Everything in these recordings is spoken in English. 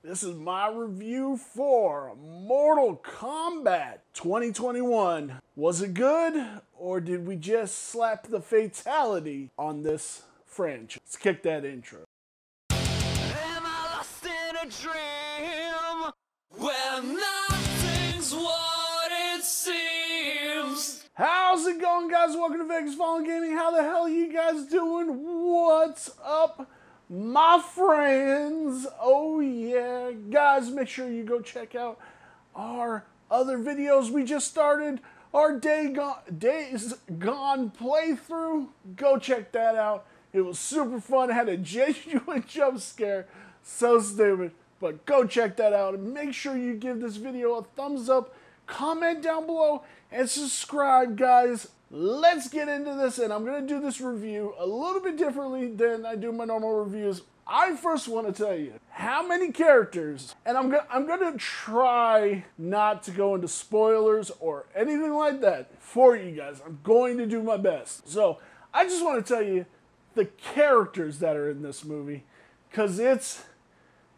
This is my review for Mortal Kombat 2021. Was it good, or did we just slap the fatality on this franchise? Let's kick that intro. Am I lost in a dream where nothing's what it seems? How's it going, guys? Welcome to Vegas Fallen Gaming. How the hell are you guys doing? What's up, my friends? Oh yeah, guys, make sure you go check out our other videos. We just started our Days Gone playthrough. Go check that out. It was super fun. I had a genuine jump scare. So stupid. But go check that out. And make sure you give this video a thumbs up, comment down below, and subscribe, guys. Let's get into this, and I'm going to do this review a little bit differently than I do my normal reviews. I first want to tell you how many characters, and I'm going to try not to go into spoilers or anything like that for you guys. I'm going to do my best. So I just want to tell you the characters that are in this movie, because they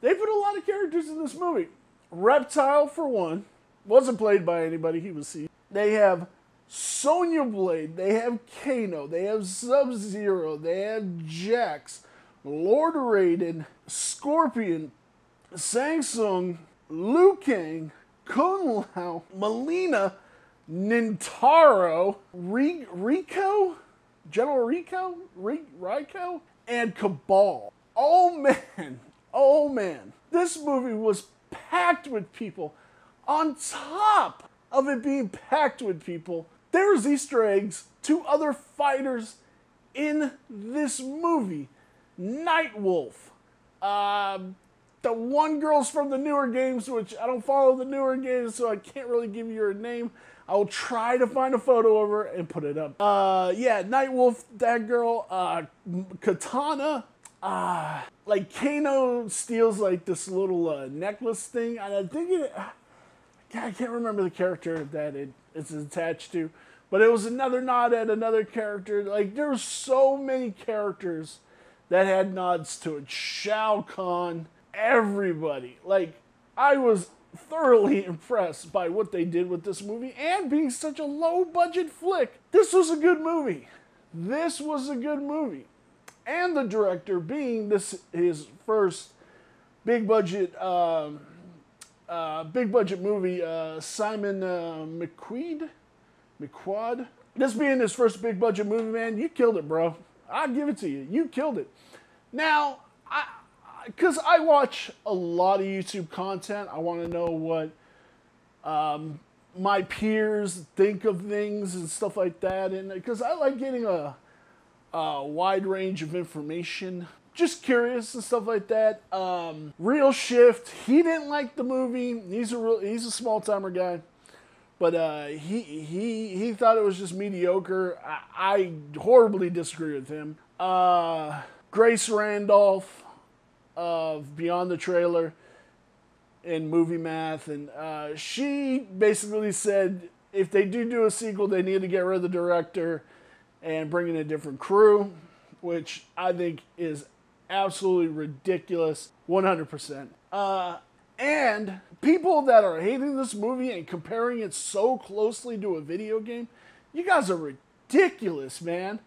put a lot of characters in this movie. Reptile, for one, wasn't played by anybody. He was C. They have Sonya Blade, they have Kano, they have SubZero, they have Jax, Lord Raiden, Scorpion, Shang Tsung, Liu Kang, Kung Lao, Melina, Nintaro, Rico, General Rico, and Kabal. Oh man, this movie was packed with people. On top of it being packed with people, there was Easter eggs to other fighters in this movie. Nightwolf, the one girl's from the newer games, which I don't follow the newer games, so I can't really give you her name. I will try to find a photo of her and put it up. Yeah, Nightwolf, that girl, Katana, like Kano steals like this little necklace thing, and I think I can't remember the character that it's attached to, but it was another nod at another character. Like, there were so many characters that had nods to it. Shao Kahn, everybody. Like, I was thoroughly impressed by what they did with this movie, and being such a low-budget flick. This was a good movie. This was a good movie. And the director, being his first big-budget movie, Simon McQuad. This being his first big budget movie, man, you killed it, bro. I'll give it to you. You killed it. Now, because I watch a lot of YouTube content, I want to know what my peers think of things and stuff like that, and because I like getting a wide range of information. Just curious and stuff like that. Real Shift, he didn't like the movie. He's a small timer guy, but he thought it was just mediocre. I horribly disagree with him. Grace Randolph of Beyond the Trailer and Movie Math, and she basically said if they do a sequel, they need to get rid of the director and bring in a different crew, which I think is absolutely ridiculous, 100%. And people that are hating this movie and comparing it so closely to a video game, you guys are ridiculous, man.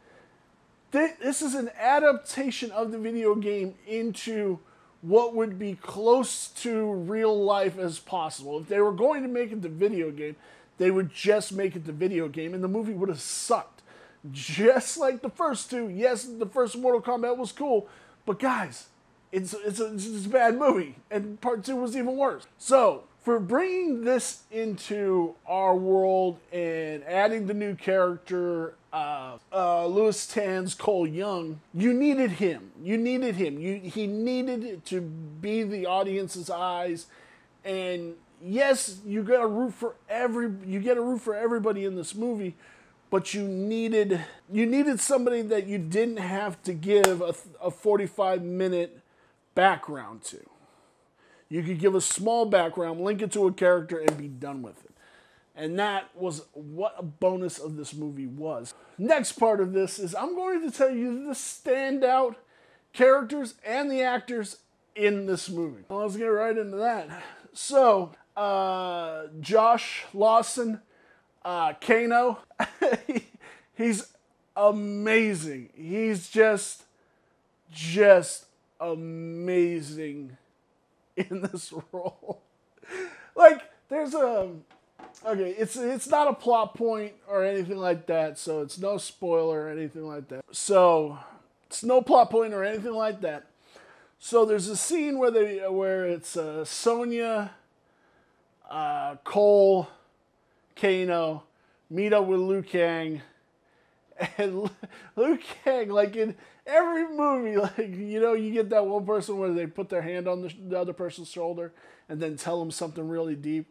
This is an adaptation of the video game into what would be close to real life as possible. If they were going to make it the video game, they would just make it the video game, and the movie would have sucked. Just like the first two. Yes, the first Mortal Kombat was cool, but guys, it's a bad movie, and part 2 was even worse. So, for bringing this into our world and adding the new character, Louis Tan's Cole Young, you needed him. He needed to be the audience's eyes, and yes, you get a root for everybody in this movie. But you needed somebody that you didn't have to give a 45-minute background to. You could give a small background, link it to a character, and be done with it. And that was what a bonus of this movie was. Next part of this is I'm going to tell you the standout characters and the actors in this movie. Well, let's get right into that. So, Josh Lawson, Kano, he's amazing. He's just amazing in this role. Like, there's okay, it's not a plot point or anything like that, so it's no spoiler or anything like that. So, it's no plot point or anything like that. So there's a scene where it's Sonya, Cole, Kano meet up with Liu Kang, and Liu Kang, like in every movie, like, you know, you get that one person where they put their hand on the other person's shoulder and then tell them something really deep.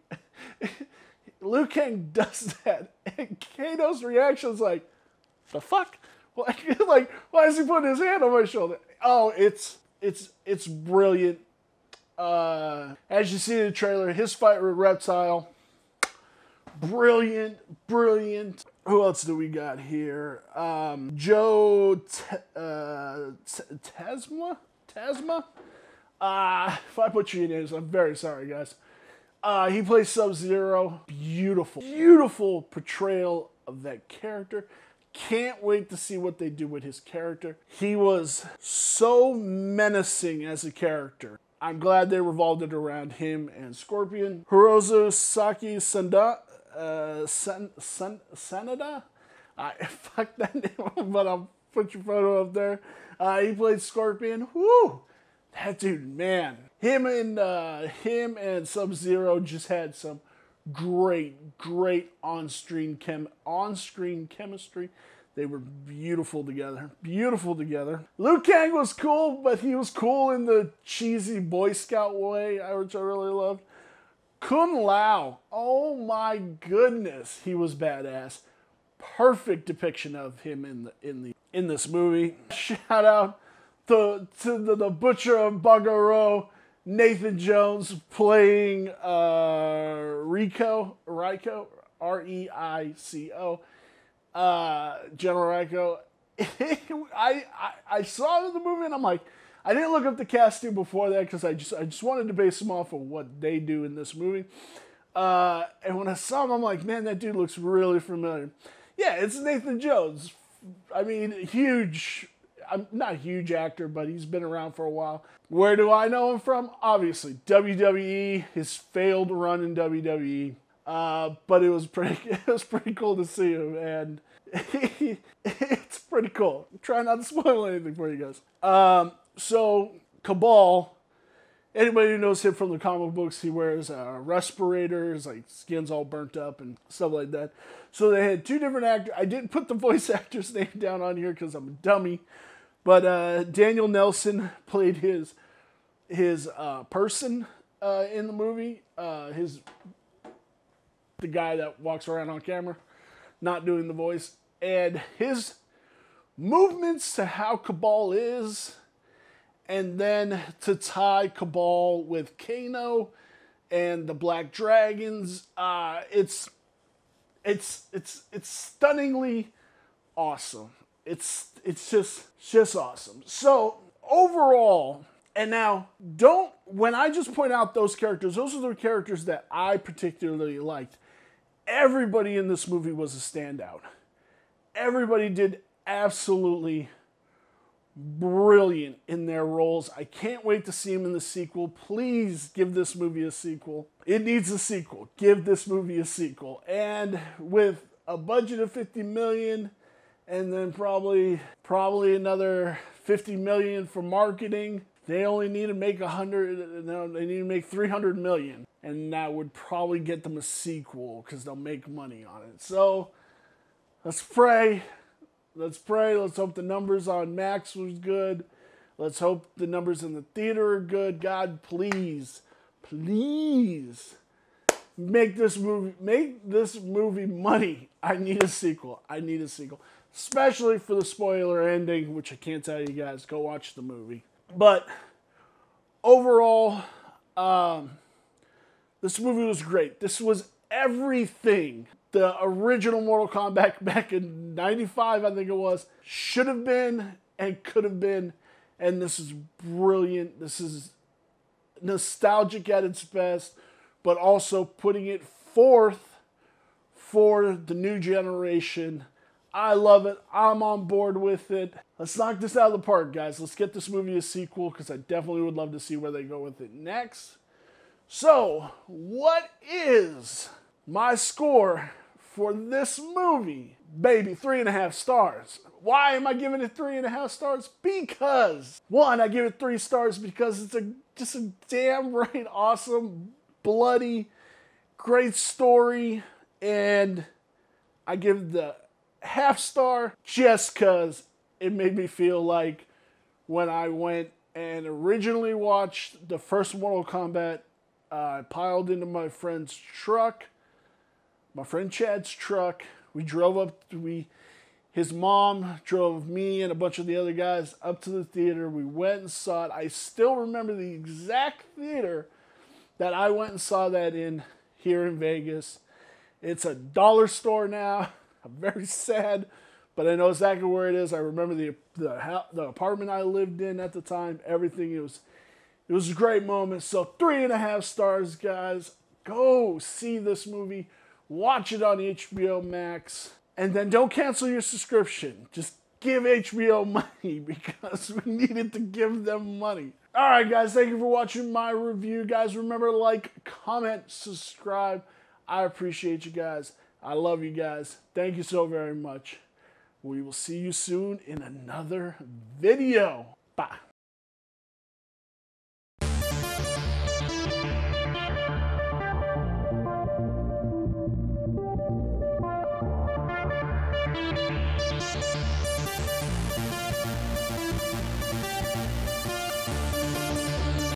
Liu Kang does that, and Kano's reaction is like, "The fuck? Like, why is he putting his hand on my shoulder?" Oh, it's brilliant. As you see in the trailer, his fight with Reptile, brilliant. Who else do we got here? Joe Tasma? If I butcher your names, I'm very sorry, guys. He plays SubZero. Beautiful portrayal of that character. Can't wait to see what they do with his character. He was so menacing as a character. I'm glad they revolved it around him and Scorpion. Hirozu Saki Sanada? Fuck that name, but I'll put your photo up there. He played Scorpion. Woo! That dude, man. Him and SubZero just had some great on-screen chemistry. They were beautiful together. Liu Kang was cool, but he was cool in the cheesy Boy Scout way, which I really loved. Kung Lao, oh my goodness, he was badass. Perfect depiction of him in this movie. Shout out to the Butcher of Bugaro, Nathan Jones, playing Reico, R-E-I-C-O, General Reico. I saw the movie and I'm like, I didn't look up the casting before that because I just wanted to base them off of what they do in this movie. And when I saw him, I'm like, man, that dude looks really familiar. Yeah, it's Nathan Jones. I mean, huge. I'm not a huge actor, but he's been around for a while. Where do I know him from? Obviously, WWE, his failed run in WWE. But it was pretty cool to see him, and it's pretty cool. Try not to spoil anything for you guys. So Kabal, anybody who knows him from the comic books, he wears respirators, like skin's all burnt up and stuff like that. So they had two different actors. I didn't put the voice actor's name down on here because I'm a dummy. But Daniel Nelson played his person in the movie. The guy that walks around on camera, not doing the voice. And his movements to how Kabal is, and then to tie Kabal with Kano and the Black Dragons, it's stunningly awesome. It's just awesome. So overall, and now when I just point out those characters, those are the characters that I particularly liked. Everybody in this movie was a standout. Everybody did absolutely brilliant in their roles. I can't wait to see them in the sequel. Please give this movie a sequel. It needs a sequel. Give this movie a sequel. And with a budget of $50 million, and then probably another $50 million for marketing, they only need to make they need to make $300 million. And that would probably get them a sequel because they'll make money on it. So let's pray. Let's hope the numbers on Max was good. Let's hope the numbers in the theater are good. God, please make this movie money. I need a sequel. Especially for the spoiler ending, which I can't tell you guys. Go watch the movie. But overall, this movie was great. This was everything the original Mortal Kombat back in 95, I think it was, should have been and could have been. And this is brilliant. This is nostalgic at its best, but also putting it forth for the new generation. I love it. I'm on board with it. Let's knock this out of the park, guys. Let's get this movie a sequel, because I definitely would love to see where they go with it next. So, what is my score for this movie? Baby, 3.5 stars. Why am I giving it 3.5 stars? Because, one, I give it 3 stars because it's just a damn right awesome, bloody, great story. And I give the half star just because it made me feel like when I went and originally watched the first Mortal Kombat, I piled into my friend's truck, my friend Chad's truck. We drove up, his mom drove me and a bunch of the other guys up to the theater. We went and saw it. I still remember the exact theater that I went and saw that in here in Vegas. It's a dollar store now. I'm very sad, but I know exactly where it is. I remember the apartment I lived in at the time. Everything, it was a great moment. So 3.5 stars, guys. Go see this movie. Watch it on HBO Max. And then don't cancel your subscription. Just give HBO money, because we needed to give them money. All right, guys. Thank you for watching my review. Guys, remember to like, comment, subscribe. I appreciate you guys. I love you guys. Thank you so very much. We will see you soon in another video. Bye.